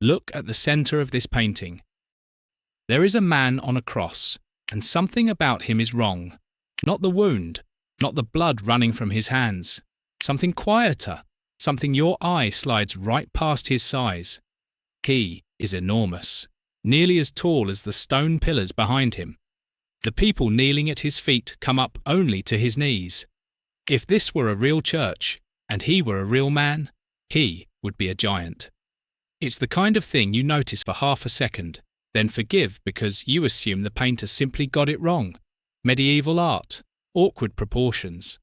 Look at the center of this painting. There is a man on a cross, and something about him is wrong. Not the wound, not the blood running from his hands. Something quieter, something your eye slides right past his size. He is enormous, nearly as tall as the stone pillars behind him. The people kneeling at his feet come up only to his knees. If this were a real church, and he were a real man, he would be a giant. It's the kind of thing you notice for half a second, then forgive because you assume the painter simply got it wrong. Medieval art, awkward proportions.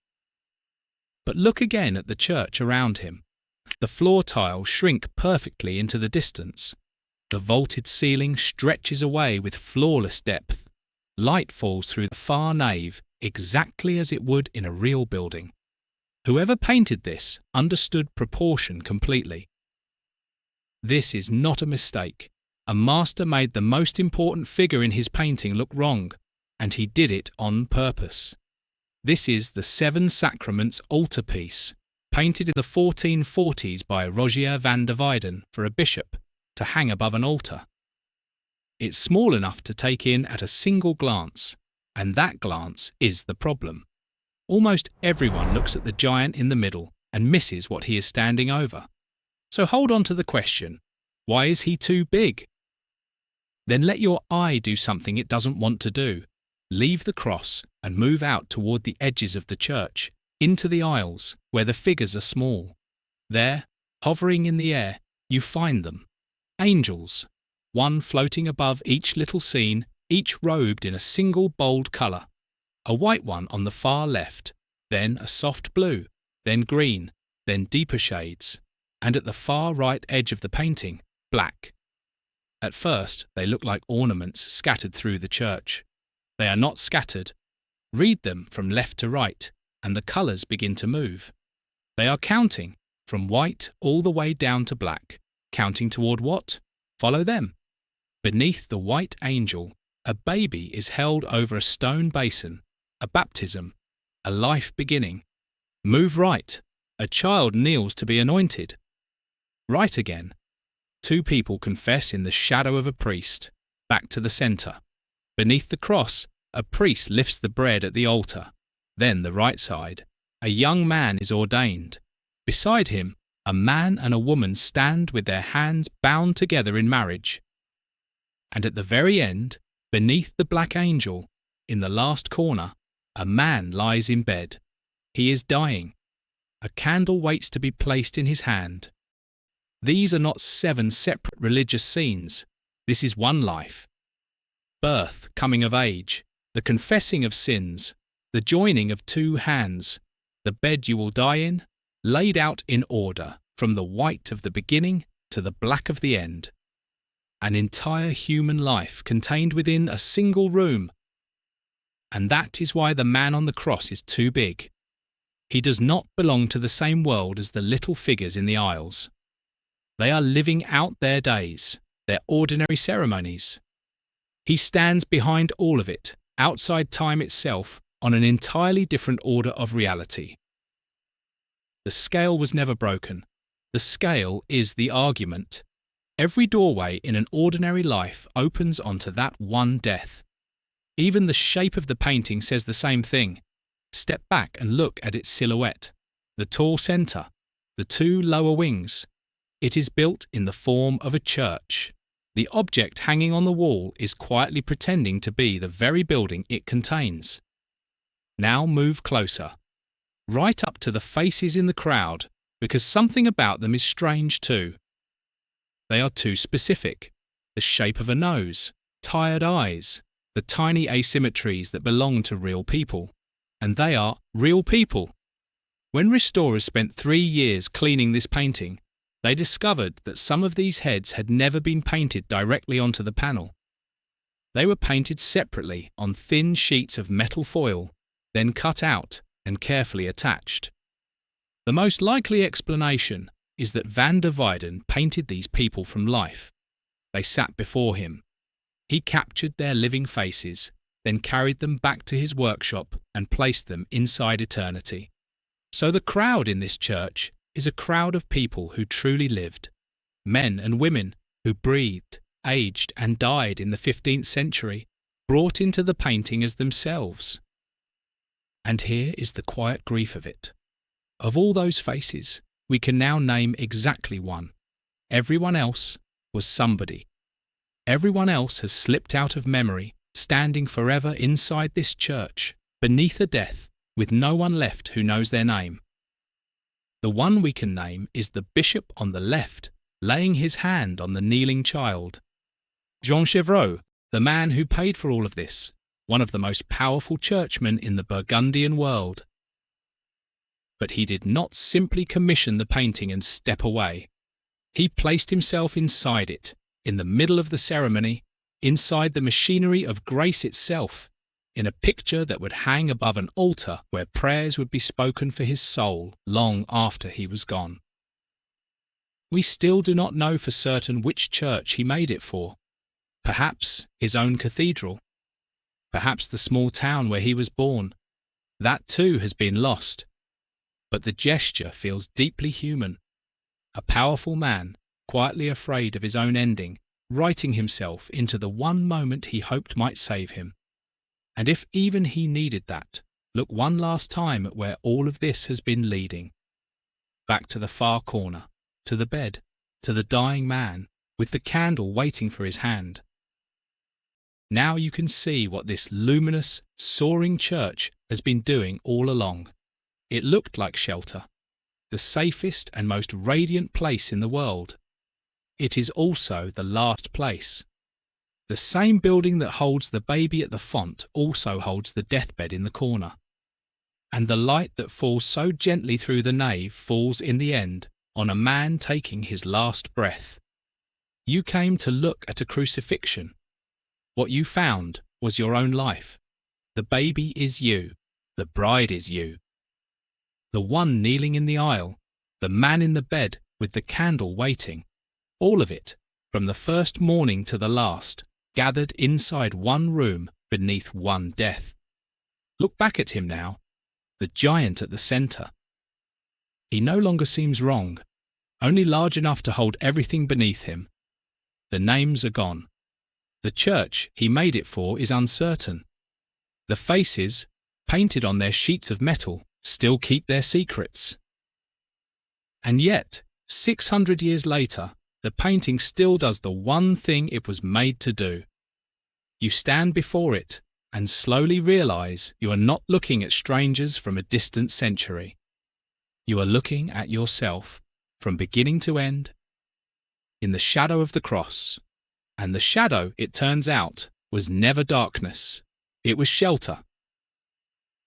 But look again at the church around him. The floor tiles shrink perfectly into the distance. The vaulted ceiling stretches away with flawless depth. Light falls through the far nave exactly as it would in a real building. Whoever painted this understood proportion completely. This is not a mistake. A master made the most important figure in his painting look wrong, and he did it on purpose. This is the 7 Sacraments Altarpiece, painted in the 1440s by Rogier van der Weyden for a bishop to hang above an altar. It's small enough to take in at a single glance, and that glance is the problem. Almost everyone looks at the giant in the middle and misses what he is standing over. So hold on to the question, why is he too big? Then let your eye do something it doesn't want to do. Leave the cross and move out toward the edges of the church, into the aisles where the figures are small. There, hovering in the air, you find them. Angels, one floating above each little scene, each robed in a single bold colour. A white one on the far left, then a soft blue, then green, then deeper shades, and at the far right edge of the painting, black. At first, they look like ornaments scattered through the church. They are not scattered. Read them from left to right, and the colours begin to move. They are counting, from white all the way down to black. Counting toward what? Follow them. Beneath the white angel, a baby is held over a stone basin, a baptism, a life beginning. Move right. A child kneels to be anointed. Right again. 2 people confess in the shadow of a priest. Back to the centre. Beneath the cross, a priest lifts the bread at the altar. Then the right side. A young man is ordained. Beside him, a man and a woman stand with their hands bound together in marriage. And at the very end, beneath the black angel, in the last corner, a man lies in bed. He is dying. A candle waits to be placed in his hand. These are not 7 separate religious scenes. This is one life. Birth, coming of age, the confessing of sins, the joining of 2 hands, the bed you will die in, laid out in order, from the white of the beginning to the black of the end. An entire human life contained within a single room. And that is why the man on the cross is too big. He does not belong to the same world as the little figures in the aisles. They are living out their days, their ordinary ceremonies. He stands behind all of it, outside time itself, on an entirely different order of reality. The scale was never broken. The scale is the argument. Every doorway in an ordinary life opens onto that one death. Even the shape of the painting says the same thing. Step back and look at its silhouette. The tall centre, the 2 lower wings. It is built in the form of a church. The object hanging on the wall is quietly pretending to be the very building it contains. Now move closer. Right up to the faces in the crowd, because something about them is strange too. They are too specific. The shape of a nose, tired eyes, the tiny asymmetries that belong to real people. And they are real people. When restorers spent 3 years cleaning this painting, they discovered that some of these heads had never been painted directly onto the panel. They were painted separately on thin sheets of metal foil, then cut out and carefully attached. The most likely explanation is that van der Weyden painted these people from life. They sat before him. He captured their living faces, then carried them back to his workshop and placed them inside eternity. So the crowd in this church is a crowd of people who truly lived, men and women who breathed, aged, and died in the 15th century, brought into the painting as themselves. And here is the quiet grief of it. Of all those faces, we can now name exactly one. Everyone else was somebody. Everyone else has slipped out of memory, standing forever inside this church, beneath a death, with no one left who knows their name. The one we can name is the bishop on the left, laying his hand on the kneeling child. Jean Chevreul, the man who paid for all of this, one of the most powerful churchmen in the Burgundian world. But he did not simply commission the painting and step away. He placed himself inside it, in the middle of the ceremony, inside the machinery of grace itself, in a picture that would hang above an altar where prayers would be spoken for his soul long after he was gone. We still do not know for certain which church he made it for. Perhaps his own cathedral. Perhaps the small town where he was born. That too has been lost. But the gesture feels deeply human. A powerful man, quietly afraid of his own ending, writing himself into the one moment he hoped might save him. And if even he needed that, look one last time at where all of this has been leading. Back to the far corner, to the bed, to the dying man, with the candle waiting for his hand. Now you can see what this luminous, soaring church has been doing all along. It looked like shelter, the safest and most radiant place in the world. It is also the last place. The same building that holds the baby at the font also holds the deathbed in the corner. And the light that falls so gently through the nave falls in the end on a man taking his last breath. You came to look at a crucifixion. What you found was your own life. The baby is you. The bride is you. The one kneeling in the aisle, the man in the bed with the candle waiting, all of it, from the first morning to the last, gathered inside one room beneath one death. Look back at him now, the giant at the centre. He no longer seems wrong, only large enough to hold everything beneath him. The names are gone. The church he made it for is uncertain. The faces, painted on their sheets of metal, still keep their secrets. And yet, 600 years later, the painting still does the one thing it was made to do. You stand before it and slowly realize you are not looking at strangers from a distant century. You are looking at yourself from beginning to end in the shadow of the cross. And the shadow, it turns out, was never darkness. It was shelter.